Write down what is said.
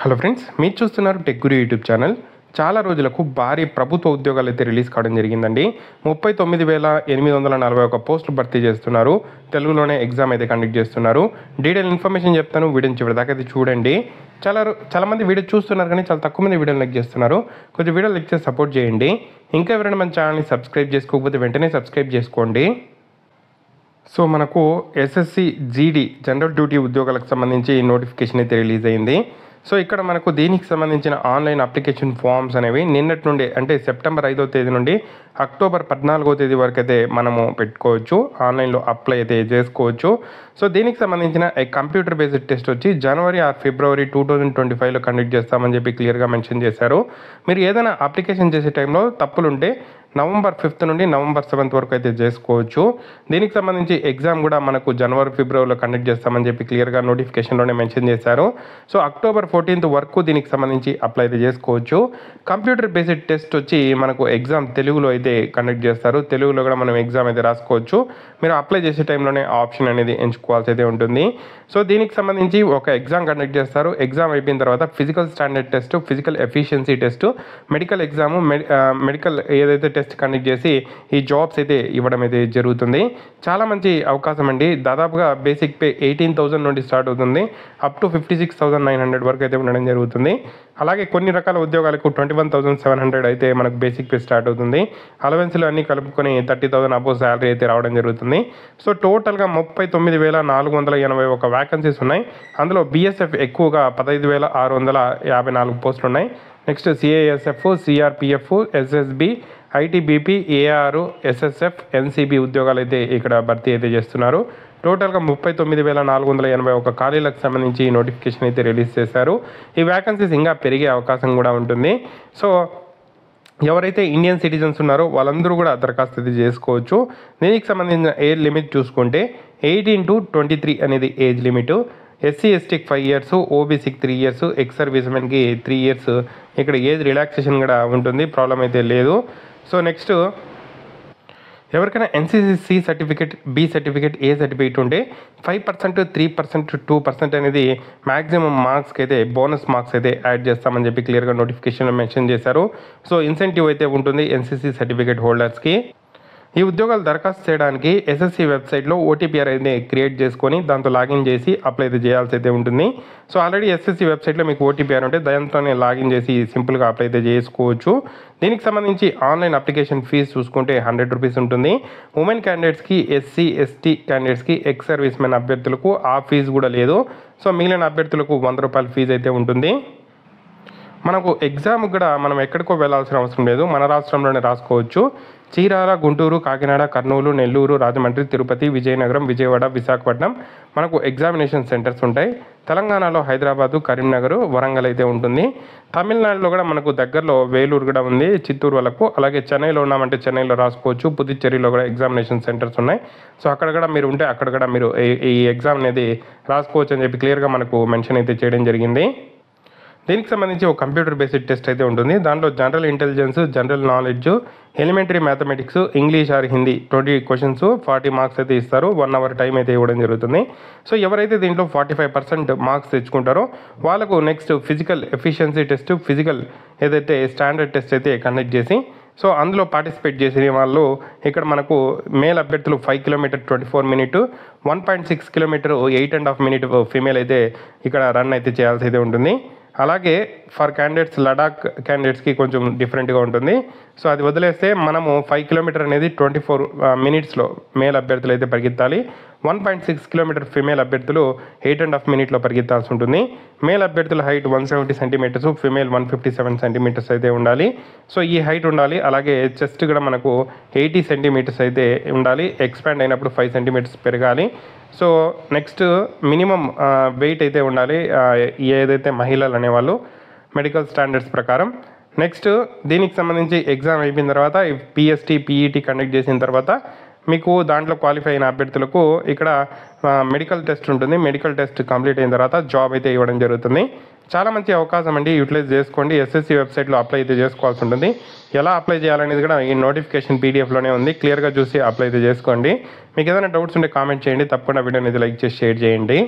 Hello friends, మీరు చూస్తున్నారు tech గురు YouTube channel. చాలా రోజులకు భారీ ప్రభుత్వ ఉద్యోగాలు అయితే రిలీజ్ కావడం జరిగిందండి. 39,841 పోస్టులు భర్తీ చేస్తున్నారు. తెలుగులోనే ఎగ్జామ్ అయితే కండక్ట్ చేస్తున్నారు. డీటెయిల్ ఇన్ఫర్మేషన్ చెప్తాను, వీడియోని చివరిదాకా అయితే చూడండి. చాలామంది వీడియో చూస్తున్నారు కానీ చాలా తక్కువ మంది వీడియోని లైక్ చేస్తున్నారు. కొంచెం వీడియో లైక్ చేసి సపోర్ట్ చేయండి. ఇంకా ఎవరైనా మన ఛానల్ని సబ్స్క్రైబ్ చేసుకోకపోతే వెంటనే సబ్స్క్రైబ్ చేసుకోండి. సో మనకు ఎస్ఎస్సి జీడీ జనరల్ డ్యూటీ ఉద్యోగాలకు సంబంధించి నోటిఫికేషన్ అయితే రిలీజ్ అయింది. సో ఇక్కడ మనకు దీనికి సంబంధించిన ఆన్లైన్ అప్లికేషన్ ఫామ్స్ అనేవి నిన్నటి నుండి, అంటే సెప్టెంబర్ 5వ తేదీ నుండి అక్టోబర్ 14వ తేదీ వరకు అయితే మనము పెట్టుకోవచ్చు, ఆన్లైన్లో అప్లై అయితే చేసుకోవచ్చు. సో దీనికి సంబంధించిన కంప్యూటర్ బేస్డ్ టెస్ట్ వచ్చి జనవరి ఆర్ ఫిబ్రవరి 2025లో కండక్ట్ చేస్తామని చెప్పి క్లియర్గా మెన్షన్ చేశారు. మీరు ఏదైనా అప్లికేషన్ చేసే టైంలో తప్పులుంటే నవంబర్ 5th నుండి నవంబర్ 7th వరకు అయితే చేసుకోవచ్చు. దీనికి సంబంధించి ఎగ్జామ్ కూడా మనకు జనవరి ఫిబ్రవరిలో కండక్ట్ చేస్తామని చెప్పి క్లియర్గా నోటిఫికేషన్లోనే మెన్షన్ చేశారు. సో అక్టోబర్ 14th వరకు దీనికి సంబంధించి అప్లై అయితే చేసుకోవచ్చు. కంప్యూటర్ బేస్డ్ టెస్ట్ వచ్చి మనకు ఎగ్జామ్ తెలుగులో అయితే కండక్ట్ చేస్తారు. తెలుగులో కూడా మనం ఎగ్జామ్ అయితే రాసుకోవచ్చు. మీరు అప్లై చేసే టైంలోనే ఆప్షన్ అనేది ఎంచుకోవాల్సి అయితే ఉంటుంది. సో దీనికి సంబంధించి ఒక ఎగ్జామ్ కండక్ట్ చేస్తారు. ఎగ్జామ్ అయిపోయిన తర్వాత physical standard test, physical efficiency test, medical exam, medical ఏదైతే టెస్ట్ కండక్ట్ చేసి ఈ జాబ్స్ అయితే ఇవ్వడం అయితే జరుగుతుంది. చాలా మంచి అవకాశం అండి. దాదాపుగా బేసిక్ పే 18,000 నుండి స్టార్ట్ అవుతుంది, అప్ టు 56,900 వరకు అయితే ఉండడం జరుగుతుంది. అలాగే కొన్ని రకాల ఉద్యోగాలకు 21,700 అయితే మనకు బేసిక్ పే స్టార్ట్ అవుతుంది. అలవెన్స్లు అన్నీ కలుపుకొని 30,000 అబోవ్ శాలరీ అయితే రావడం జరుగుతుంది. సో టోటల్గా 39,481 వ్యాకెన్సీస్ ఉన్నాయి. అందులో బీఎస్ఎఫ్ ఎక్కువగా 15,654 పోస్టులు ఉన్నాయి. Next CISF, CRPF, SSB, ITBP, AR, SSF, NCB ఉద్యోగాలు అయితే ఇక్కడ భర్తీ అయితే చేస్తున్నారు. టోటల్గా 39,481 ఖాళీలకు సంబంధించి నోటిఫికేషన్ అయితే రిలీజ్ చేశారు. ఈ వ్యాకెన్సీస్ ఇంకా పెరిగే అవకాశం కూడా ఉంటుంది. సో ఎవరైతే ఇండియన్ సిటిజన్స్ ఉన్నారో వాళ్ళందరూ కూడా దరఖాస్తు అయితే చేసుకోవచ్చు. దీనికి సంబంధించిన ఏజ్ లిమిట్ చూసుకుంటే 18 to 23 అనేది ఏజ్ లిమిట్. ఎస్సీ ఎస్టీకి 5 years, ఓబీసీకి 3 years, ఎక్స్ సర్వీస్మెన్కి 3 years ఇక్కడ ఏజ్ రిలాక్సేషన్ కూడా ఉంటుంది, ప్రాబ్లం అయితే లేదు. సో నెక్స్ట్ ఎవరికైనా NCC certificate, B certificate, A certificate ఉంటే 5%, 3%, 2% అనేది మ్యాక్సిమం మార్క్స్కి అయితే బోనస్ మార్క్స్ అయితే యాడ్ చేస్తామని చెప్పి క్లియర్గా నోటిఫికేషన్లో మెన్షన్ చేశారు. సో ఇన్సెంటివ్ అయితే ఉంటుంది ఎన్సీసీ సర్టిఫికేట్ హోల్డర్స్కి. ఈ ఉద్యోగాలు దరఖాస్తు చేయడానికి ఎస్ఎస్సి వెబ్సైట్లో ఓటీపీఆర్ అయితే క్రియేట్ చేసుకొని దాంతో లాగిన్ చేసి అప్లై అయితే చేయాల్సి అయితే ఉంటుంది. సో ఆల్రెడీ ఎస్ఎస్సి వెబ్సైట్లో మీకు ఓటీపీఆర్ ఉంటే దాంతోనే లాగిన్ చేసి సింపుల్గా అప్లై అయితే చేసుకోవచ్చు. దీనికి సంబంధించి ఆన్లైన్ అప్లికేషన్ ఫీజు చూసుకుంటే 100 రూపీస్ ఉంటుంది. ఉమెన్ క్యాండిడేట్స్కి, ఎస్సీ ఎస్టీ క్యాండిడేట్స్కి, ఎక్స్ సర్వీస్ మెన్ అభ్యర్థులకు ఆ ఫీజు కూడా లేదు. సో మిగిలిన అభ్యర్థులకు 100 రూపాయల ఫీజు అయితే ఉంటుంది. మనకు ఎగ్జామ్ కూడా మనం ఎక్కడికో వెళ్ళాల్సిన అవసరం లేదు, మన రాష్ట్రంలోనే రాసుకోవచ్చు. చీరాల, గుంటూరు, కాకినాడ, కర్నూలు, నెల్లూరు, రాజమండ్రి, తిరుపతి, విజయనగరం, విజయవాడ, విశాఖపట్నం మనకు ఎగ్జామినేషన్ సెంటర్స్ ఉంటాయి. తెలంగాణలో హైదరాబాదు, కరీంనగర్, వరంగల్ అయితే ఉంటుంది. తమిళనాడులో కూడా మనకు దగ్గరలో వేలూరు కూడా ఉంది, చిత్తూరు వరకు. అలాగే చెన్నైలో ఉన్నామంటే చెన్నైలో రాసుకోవచ్చు. పుదుచ్చేరిలో కూడా ఎగ్జామినేషన్ సెంటర్స్ ఉన్నాయి. సో అక్కడ కూడా మీరు ఉంటే అక్కడ కూడా మీరు ఈ ఎగ్జామ్ అనేది రాసుకోవచ్చు అని చెప్పి క్లియర్గా మనకు మెన్షన్ అయితే చేయడం జరిగింది. దీనికి సంబంధించి ఒక కంప్యూటర్ బేస్డ్ టెస్ట్ అయితే ఉంటుంది. దాంట్లో general intelligence, general knowledge, elementary mathematics, English are Hindi 20 questions, 40 marks అయితే ఇస్తారు. 1 hour టైం అయితే ఇవ్వడం జరుగుతుంది. సో ఎవరైతే దీంట్లో 45% మార్క్స్ తెచ్చుకుంటారో వాళ్ళకు next physical efficiency test, physical ఏదైతే స్టాండర్డ్ టెస్ట్ అయితే కండక్ట్ చేసి, సో అందులో పార్టిసిపేట్ చేసిన వాళ్ళు ఇక్కడ మనకు మేల్ అభ్యర్థులు 5 kilometers 24 minutes, 1.6 kilometers 8.5 minutes female అయితే ఇక్కడ రన్ అయితే చేయాల్సి అయితే ఉంటుంది. అలాగే ఫర్ క్యాండిడేట్స్, లడాక్ క్యాండిడేట్స్కి కొంచెం డిఫరెంట్గా ఉంటుంది. సో అది వదిలేస్తే మనము 5 kilometers అనేది 24 minutesలో మేల్ అభ్యర్థులు అయితే పరిగెత్తాలి. 1.6 kilometers ఫిమేల్ అభ్యర్థులు 8.5 minutesలో పరిగెత్తాల్సి ఉంటుంది. మేల్ అభ్యర్థుల హైట్ 170 centimeters, ఫిమేల్ 157 centimeters అయితే ఉండాలి. సో ఈ హైట్ ఉండాలి. అలాగే చెస్ట్ కూడా మనకు 80 centimeters అయితే ఉండాలి. ఎక్స్పాండ్ అయినప్పుడు 5 centimeters పెరగాలి. సో నెక్స్ట్ మినిమం వెయిట్ అయితే ఉండాలి ఏదైతే మహిళలు అనేవాళ్ళు మెడికల్ స్టాండర్డ్స్ ప్రకారం. నెక్స్ట్ దీనికి సంబంధించి ఎగ్జామ్ అయిపోయిన తర్వాత పిఎస్టీ, పీఈటీ కండక్ట్ చేసిన తర్వాత మీకు దాంట్లో క్వాలిఫై అయిన అభ్యర్థులకు ఇక్కడ మెడికల్ టెస్ట్ ఉంటుంది. మెడికల్ టెస్ట్ కంప్లీట్ అయిన తర్వాత జాబ్ అయితే ఇవ్వడం జరుగుతుంది. చాలా మంచి అవకాశం అండి, యూటిలైజ్ చేసుకోండి. ఎస్ఎస్సి వెబ్సైట్లో అప్లై అయితే చేసుకోవాల్సి ఉంటుంది. ఎలా అప్లై చేయాలనేది కూడా ఈ నోటిఫికేషన్ పీడిఎఫ్లోనే ఉంది, క్లియర్గా చూసి అప్లై అయితే చేసుకోండి. మీకు ఏదైనా డౌట్స్ ఉంటే కామెంట్ చేయండి. తప్పకుండా వీడియోని లైక్ చేసి షేర్ చేయండి.